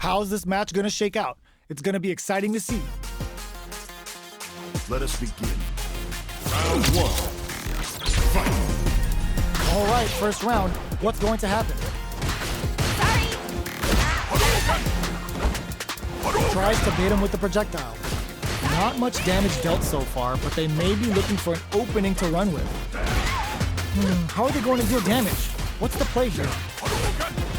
How's this match gonna shake out? It's gonna be exciting to see. Let us begin. Round 1. Fight. All right, first round. What's going to happen? Tries to bait him with the projectile. Not much damage dealt so far, but they may be looking for an opening to run with. How are they going to deal damage? What's the play here?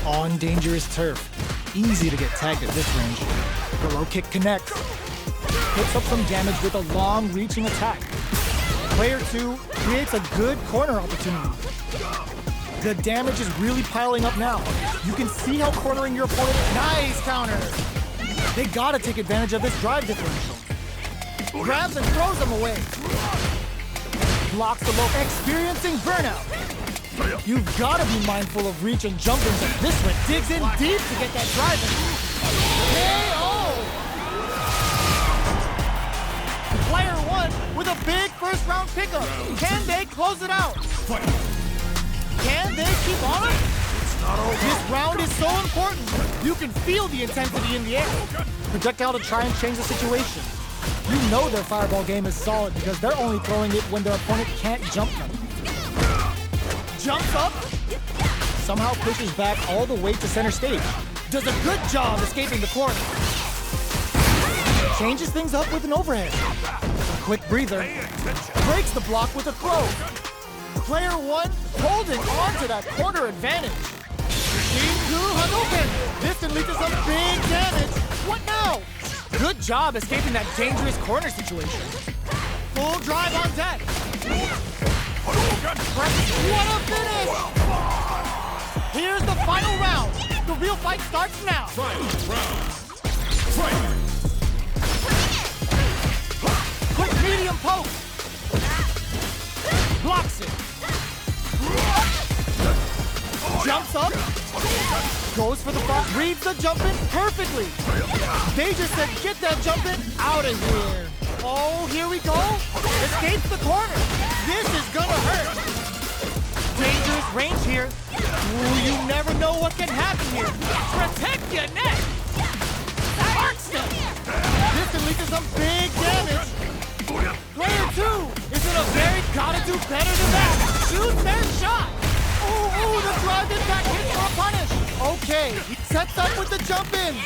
On dangerous turf. Easy to get tagged at this range. The low kick connects. Picks up some damage with a long-reaching attack. Player 2 creates a good corner opportunity. The damage is really piling up now. You can see how cornering your opponent. Nice counter! They gotta take advantage of this drive differential. Grabs and throws them away. Blocks the low, experiencing burnout. You've gotta be mindful of reach and jumpers, and this one digs in deep to get that drive in. KO! Player 1 with a big first round pickup. Can they close it out? Can they keep on it? This round is so important. You can feel the intensity in the air. Projectile to try and change the situation. You know their fireball game is solid because they're only throwing it when their opponent can't jump them. Jumps up, somehow pushes back all the way to center stage. Does a good job escaping the corner. Changes things up with an overhead. A quick breather. Breaks the block with a throw. Player 1 holding on to that corner advantage. Shinku Hadouken! This can lead to some big damage. What now? Good job escaping that dangerous corner situation. Full drive on deck. What a finish! Here's the final round. The real fight starts now. Quick medium poke. Blocks it. Jumps up. Goes for the front. Reads the jump in perfectly. They just said, get that jump in out of here. Oh, here we go. Escapes the corner. This is gonna hurt. Dangerous range here. Ooh, you never know what can happen here. Protect your neck. Arc step. This can lead to some big damage. Player 2 is in a very gotta do better than that. Shoots their shot. Ooh, the drive impact hits for a punish. Okay, he sets up with the jump in.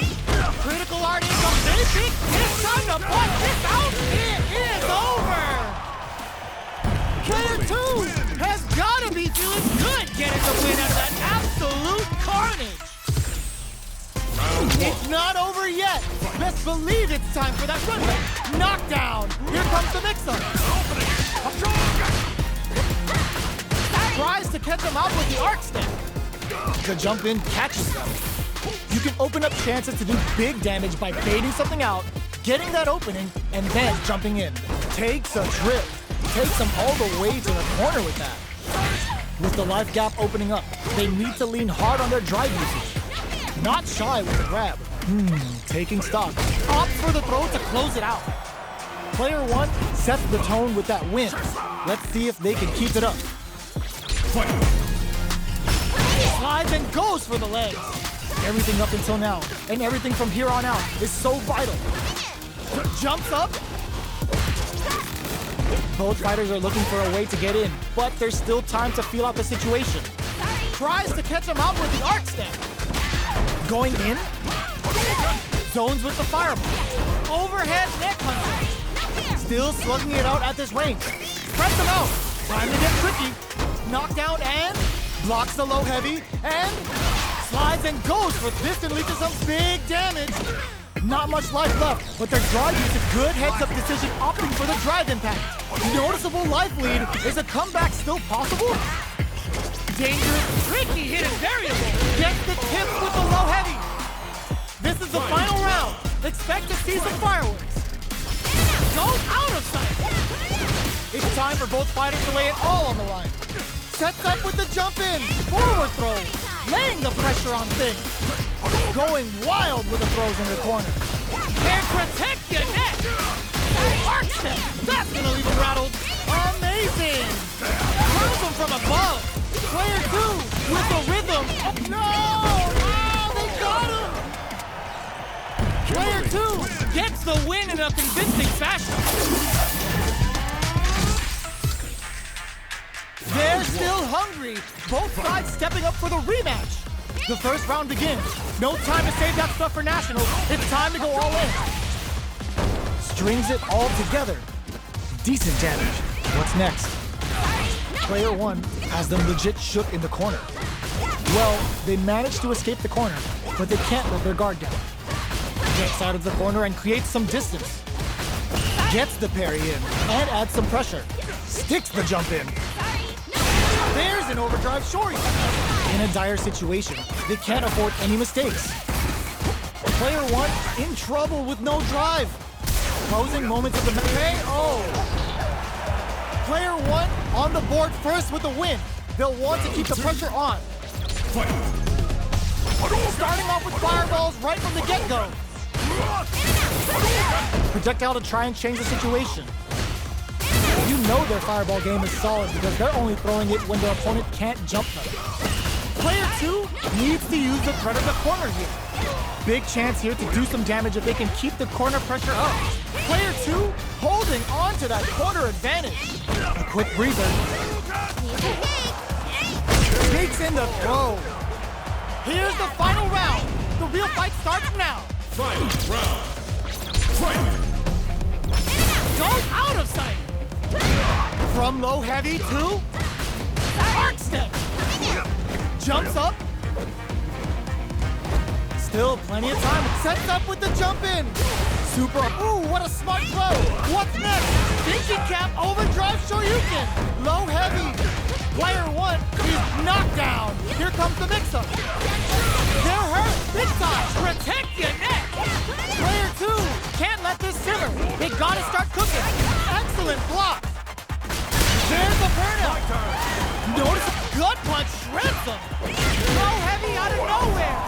Critical art is a basic. It's time to punch this out. It is over. Player 2 has gotta be feeling good getting the win out of that absolute carnage. It's not over yet. Best believe it's time for that run back. Knockdown. Here comes the mix-up. Tries to catch him out with the arc step. The jump in catches them. You can open up chances to do big damage by baiting something out, getting that opening, and then jumping in. Takes a trip. Takes them all the way to the corner with that. With the life gap opening up, they need to lean hard on their drive usage. Not shy with the grab. Taking stock. Opts for the throw to close it out. Player 1 sets the tone with that win. Let's see if they can keep it up. Slides and goes for the legs. Everything up until now, and everything from here on out, is so vital. Jumps up. Both fighters are looking for a way to get in, but there's still time to feel out the situation. Tries to catch him out with the arc step. Going in. Zones with the fireball. Overhead neck punch. Still slugging it out at this range. Press him out. Time to get tricky. Knockdown and blocks the low heavy and slides and goes for this and leads to some big damage. Not much life left, but their drive is a good heads-up decision opting for the drive impact. Noticeable life lead. Is a comeback still possible? Dangerous, tricky hidden variable. Gets the tip with the low heavy. This is the final round. Expect to see some fireworks. Goes out of sight. It's time for both fighters to lay it all on the line. Sets up with the jump in. Forward throw. Laying the pressure on things. Going wild with the throws in the corner. And protect your neck. Arc step. That's gonna leave him rattled. Amazing. Throws him from above. Player 2 with the rhythm. No! Oh, they got him. the win in a convincing fashion. They're still hungry. Both sides stepping up for the rematch. The first round begins. No time to save that stuff for nationals. It's time to go all in. Strings it all together. Decent damage. What's next? Player one has them legit shook in the corner. Well, they managed to escape the corner, but they can't let their guard down. Gets out of the corner and creates some distance. Gets the parry in and adds some pressure. Sticks the jump in. There's an overdrive shorty. In a dire situation, they can't afford any mistakes. Player one in trouble with no drive. Closing moments of the KO. Player one on the board first with the win. They'll want to keep the pressure on. Starting off with fireballs right from the get-go. Projectile to try and change the situation. You know their fireball game is solid because they're only throwing it when their opponent can't jump them. Player two needs to use the threat of the corner here. Big chance here to do some damage if they can keep the corner pressure up. Player two holding on to that corner advantage. A quick breather. Takes in the throw. Here's the final round. The real fight starts now. Final round. Fight! Goes out of sight. From low heavy to arc step. Jumps up. Still plenty of time. Sets up with the jump in. Super. Ooh, what a smart throw. What's next? Thinking cap overdrive Shoryuken. Low heavy. Player one is knocked down. Here comes the mix-up. They're hurt big time. Protect your neck. Player two can't let this simmer. They gotta start cooking. Excellent block. There's the burnout. Notice gut punch shreds them. Low heavy out of nowhere.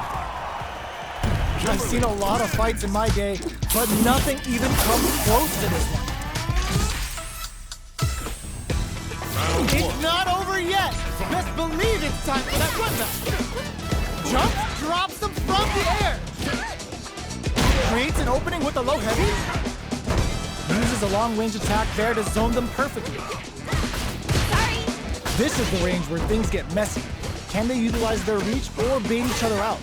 I've seen a lot of fights in my day, but nothing even comes close to this one. It's not over yet. Best believe it's time for that rundown. Jump, drops them from the air. Creates an opening with a low heavy. Uses a long-range attack there to zone them perfectly. This is the range where things get messy. Can they utilize their reach or bait each other out?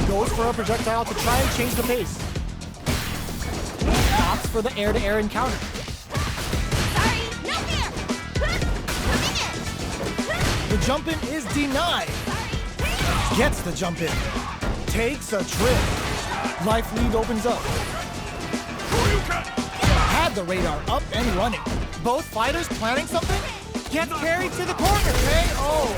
Goes for a projectile to try and change the pace. Opts for the air-to-air encounter. The jump in is denied. Gets the jump in. Takes a trip. Life lead opens up. Had the radar up and running. Both fighters planning something? Gets carried to the corner. KO.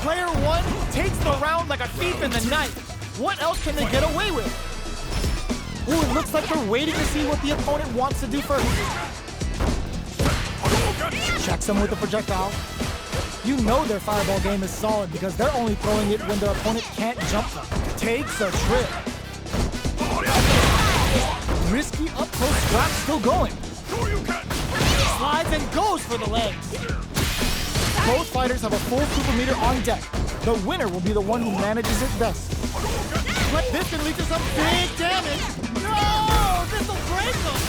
Player one takes the round like a thief in the night. What else can they get away with? Ooh, it looks like they're waiting to see what the opponent wants to do first. Checks them with the projectile. You know their fireball game is solid because they're only throwing it when their opponent can't jump them. Takes a trip. Risky up-close scrap still going. Slides and goes for the legs. Both fighters have a full super meter on deck. The winner will be the one who manages it best. But this can lead to some big damage. No! This will break them!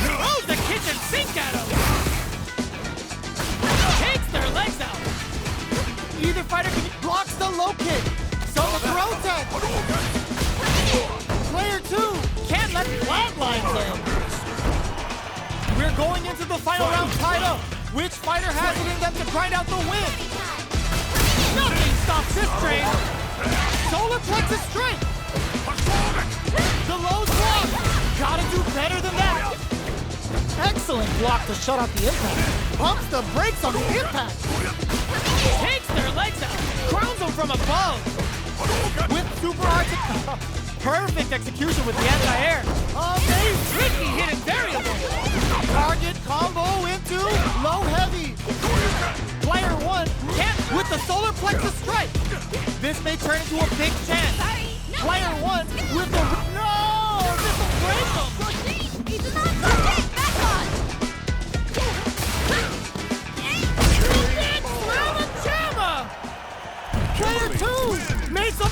Throws the kitchen sink at them! Takes their legs out! Either fighter blocks the low kick. So the throw tech! Player two can't let flatlines in. We're going into the final round tied up. Which fighter has it in them to grind out the win? Nothing stops this train. Solar plexus strength. The low block. Gotta do better than that. Excellent block to shut out the impact. Pumps the brakes on the impact. Takes their legs out. Crowns them from above. With super hard. Perfect execution with the anti-air. Amazing, tricky hidden variable. Target combo into low heavy. Player one can't with the solar plexus strike. This may turn into a big chance. Player one with the no. This will break him. Player two made some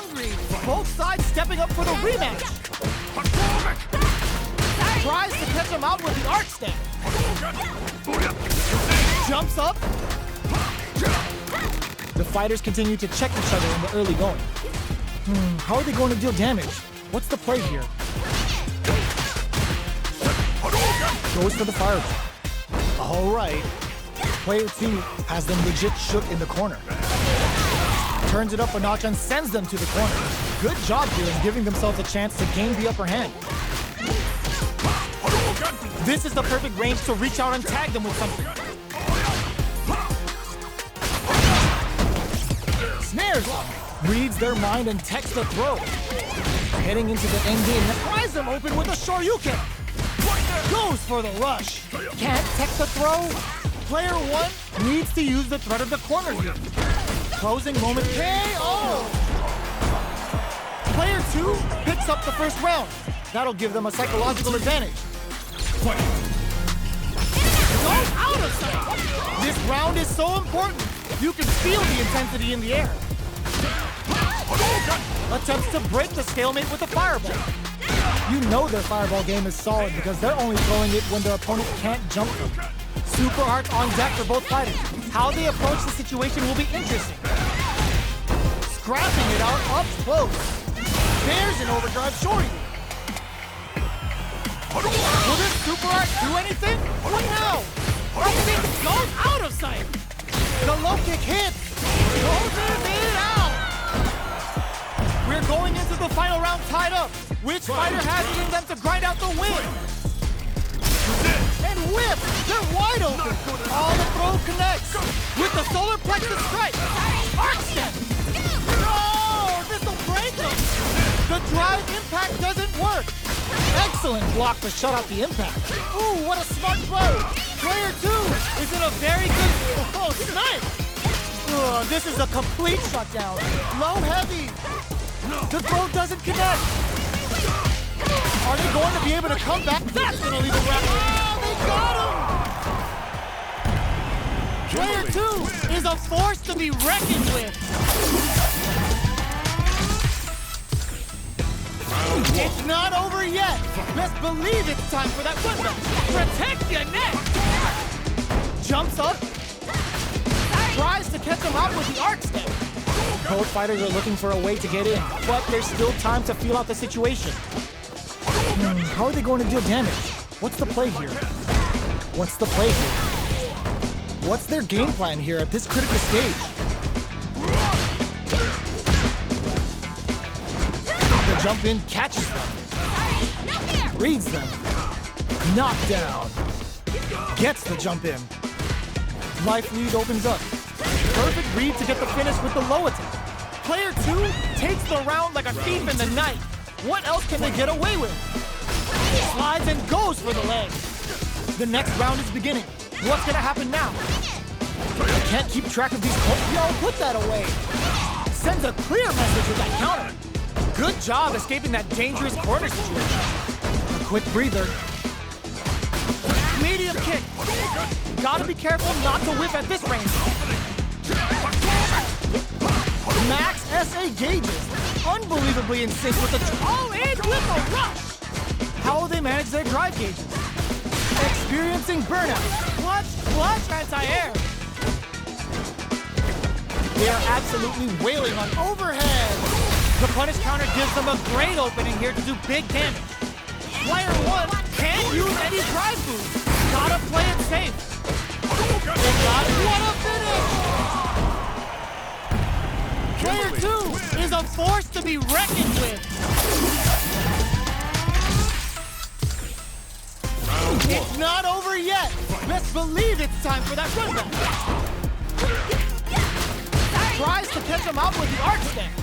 hungry. Both sides stepping up for the rematch. Tries to catch him out with the arc stamp. Jumps up. The fighters continue to check each other in the early going. How are they going to deal damage? What's the play here? Goes for the fireball. All right. Player 2 has them legit shook in the corner. Turns it up a notch and sends them to the corner. Good job here in giving themselves a chance to gain the upper hand. This is the perfect range to reach out and tag them with something. Snares them. Reads their mind and techs the throw. Heading into the end game, pries them open with a Shoryuken. Goes for the rush. Can't tech the throw. Player 1 needs to use the threat of the corner here. Closing moment KO! Player 2 picks up the first round. That'll give them a psychological advantage. Goes out of sight! This round is so important. You can feel the intensity in the air. Attempts to break the stalemate with a fireball. You know their fireball game is solid because they're only throwing it when their opponent can't jump them. Super Arts on deck for both fighters. How they approach the situation will be interesting. Scrapping it out up close. There's an overdrive shorty. Will this Super Art do anything? What now? Everything goes out of sight. The low kick hits. Closes it out. We're going into the final round tied up. Which fighter has it in them to grind out the win? And whip! They're wide open! All the throw connects! With the solar plexus strike! Arc step! No! This'll break them! The drive impact doesn't work! Excellent block to shut out the impact! Ooh, what a smart throw! Player 2 is in a very good... Oh, snipe! This is a complete shutdown! Low heavy! The throw doesn't connect! Are they going to be able to come back? That's going to leave a wrap. Oh, they got him! Player 2 is a force to be reckoned with. It's not over yet. Best believe it's time for that football. Protect your neck. Jumps up. Tries to catch him out with the arc step. Both fighters are looking for a way to get in, but there's still time to feel out the situation. How are they going to deal damage? What's the play here? What's the play here? What's their game plan here at this critical stage? The jump in catches them. Reads them. Knockdown. Gets the jump in. Life lead opens up. Perfect read to get the finish with the low attack. Player 2 takes the round like a thief in the night. What else can they get away with? Slides and goes for the leg. The next round is beginning. What's gonna happen now? I can't keep track of these. Yo, put that away. Sends a clear message with that counter. Good job escaping that dangerous corner situation. A quick breather. Medium kick. Gotta be careful not to whip at this range. Max SA gauges. Unbelievably in sync with the all in with a rush. How will they manage their drive gauges? Experiencing burnout. Clutch, anti-air. They are absolutely wailing on overhead. The punish counter gives them a great opening here to do big damage. Player 1 can't use any drive moves. Gotta play it safe. They got it. What a finish! Player 2 is a force to be reckoned with. It's not over yet. Best believe it's time for that run back. Tries to catch him out with the arc stamp.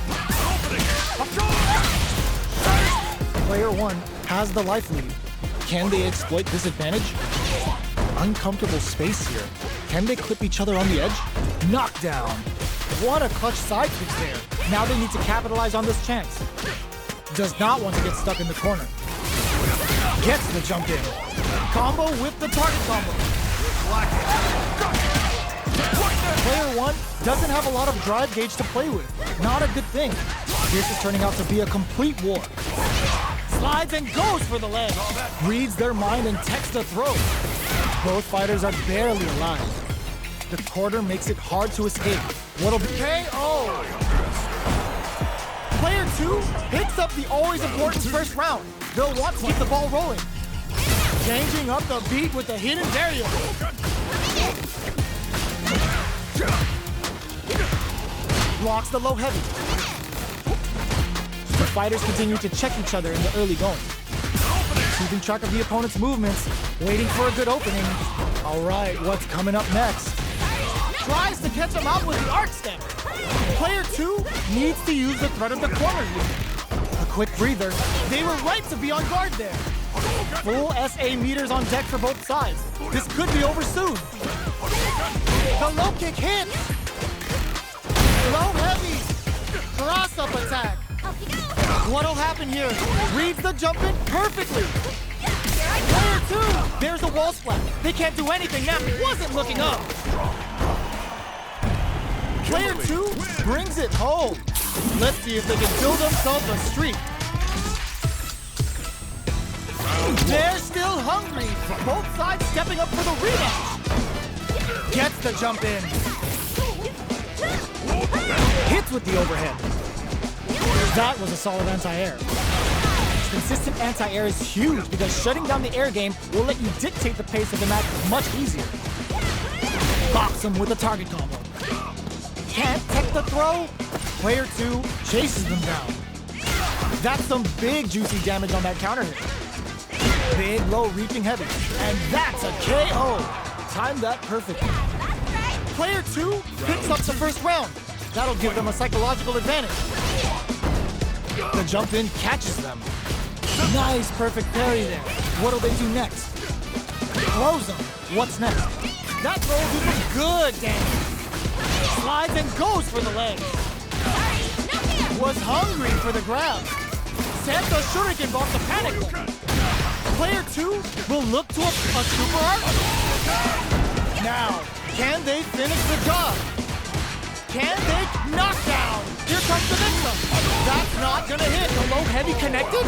Player 1 has the life lead. Can they exploit this advantage? Uncomfortable space here. Can they clip each other on the edge? Knockdown. What a clutch side switch there. Now they need to capitalize on this chance. Does not want to get stuck in the corner. Gets the jump in. Combo with the target combo. Player 1 doesn't have a lot of drive gauge to play with. Not a good thing. This is turning out to be a complete war. Slides and goes for the leg. Reads their mind and takes the throw. Both fighters are barely alive. The quarter makes it hard to escape. What'll be KO? Player 2 picks up the always important first round. They'll want to keep the ball rolling. Changing up the beat with the hidden variable. Blocks the low heavy. The fighters continue to check each other in the early going. Keeping track of the opponent's movements, waiting for a good opening. All right, what's coming up next? Tries to catch him out with the arc step. Player 2 needs to use the threat of the corner here. A quick breather. They were right to be on guard there. Full SA meters on deck for both sides. This could be over soon. The low kick hits. Low heavy. Cross-up attack. What'll happen here? Reads the jump in perfectly. Player 2. There's a wall splat. They can't do anything now. Wasn't looking up. Player 2 brings it home. Let's see if they can build themselves a streak. They're still hungry. Both sides stepping up for the rematch. Gets the jump in. Hits with the overhead. That was a solid anti-air. Consistent anti-air is huge because shutting down the air game will let you dictate the pace of the match much easier. Box him with a target combo. Can't take the throw. Player 2 chases them down. That's some big juicy damage on that counter hit. Big low reaching heavy. And that's a KO. Timed that perfectly. Player 2 picks up the first round. That'll give them a psychological advantage. The jump in catches them. Nice perfect parry there. What'll they do next? Close them. What's next? That throw will do some good damage. Slides and goes for the leg. Was hungry for the grab. Sent the shuriken off the panic button. Player 2 will look to a super art. Now, can they finish the job? Can they knock down? Here comes the victim. That's not gonna hit. The low heavy connected?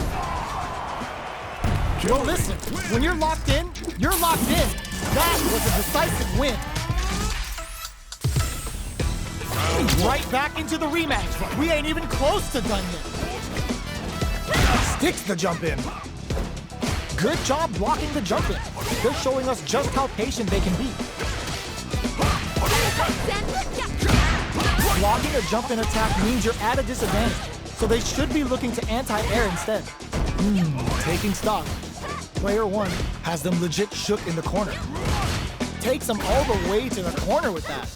Well, listen, when you're locked in, you're locked in. That was a decisive win. Right back into the rematch. We ain't even close to done yet. Sticks the jump in. Good job blocking the jump in. They're showing us just how patient they can be. Blocking a jump in attack means you're at a disadvantage, so they should be looking to anti-air instead. Taking stock. Player 1 has them legit shook in the corner. Takes them all the way to the corner with that.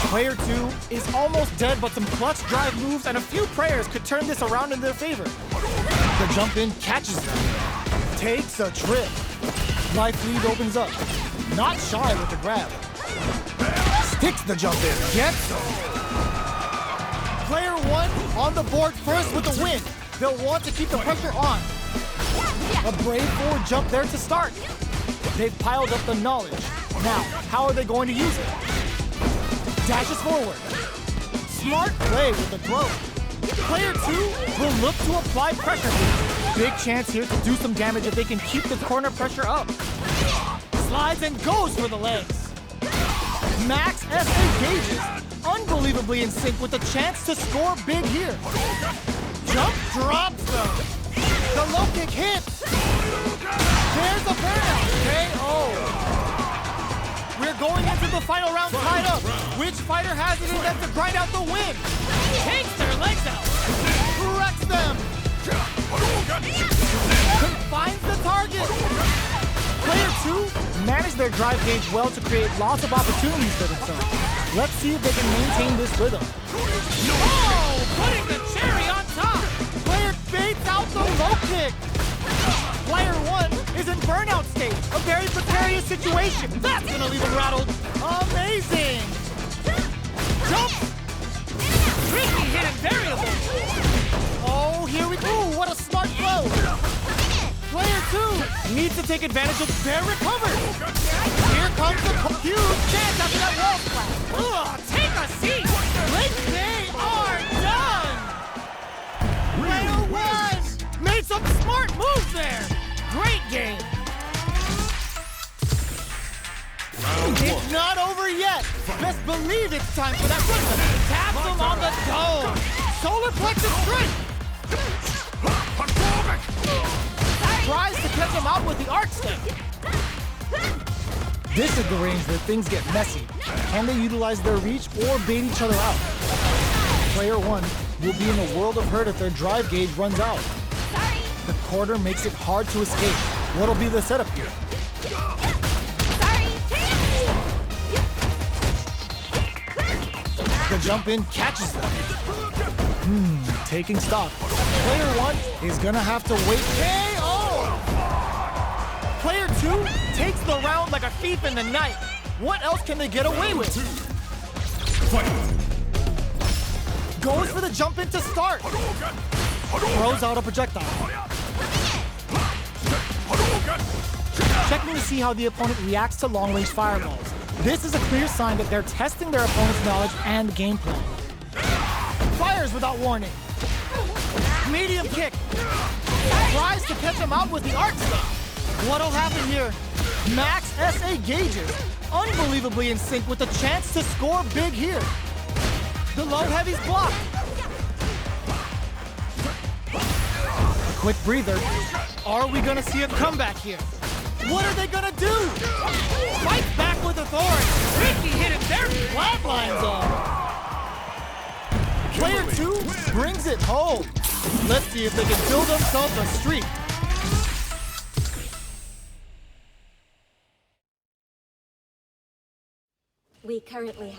Player 2 is almost dead, but some clutch drive moves and a few prayers could turn this around in their favor. The jump in catches them. Takes a trip. Life lead opens up. Not shy with the grab. Sticks the jump in. Gets them. Player 1 on the board first with the win. They'll want to keep the pressure on. A brave forward jump there to start. They've piled up the knowledge. Now, how are they going to use it? Dashes forward. Smart play with the throw. Player 2 will look to apply pressure. Big chance here to do some damage if they can keep the corner pressure up. Slides and goes for the legs. Max SA gauges. Unbelievably in sync with the chance to score big here. Jump drops them. The low kick hits. There's a burnout. KO. We're going into the final round tied up. Which fighter has it in them to grind out the win? Takes their legs out. Wrecks them. Confines the target. Player 2 managed their drive gauge well to create lots of opportunities for themselves. Let's see if they can maintain this rhythm. Oh, putting the cherry on top. Player baits out the low kick. Player 1 is in burnout state, a very precarious situation. That's gonna leave him rattled. Amazing! Jump! Tricky hidden variable. Oh, here we go. What a smart throw. Player 2 needs to take advantage of their recovery. Here comes the huge chance after that wall splash. Ugh, take a seat. They are done. Some smart moves there! Great game! It's not over yet! Best believe it's time for that run! Taps him on the dome! Solar plexus strike! Tries to catch him out with the arc step! This is the range where things get messy. Can they utilize their reach or bait each other out? Player 1 will be in a world of hurt if their drive gauge runs out. The quarter makes it hard to escape. What'll be the setup here? The jump in catches them. Taking stock. Player 1 is gonna have to wait. KO! Player 2 takes the round like a thief in the night. What else can they get away with? Goes for the jump in to start. Throws out a projectile. Checking to see how the opponent reacts to long-range fireballs. This is a clear sign that they're testing their opponent's knowledge and game plan. Fires without warning. Medium kick. Tries to catch him out with the arc step. What'll happen here? Max SA gauges. Unbelievably in sync with the chance to score big here. The low heavy's blocked. A quick breather. Are we gonna see a comeback here? What are they gonna do? Fight back with authority. Ricky hit him there. Flatlines on. Player 2 brings it home. Let's see if they can build themselves a streak. We currently have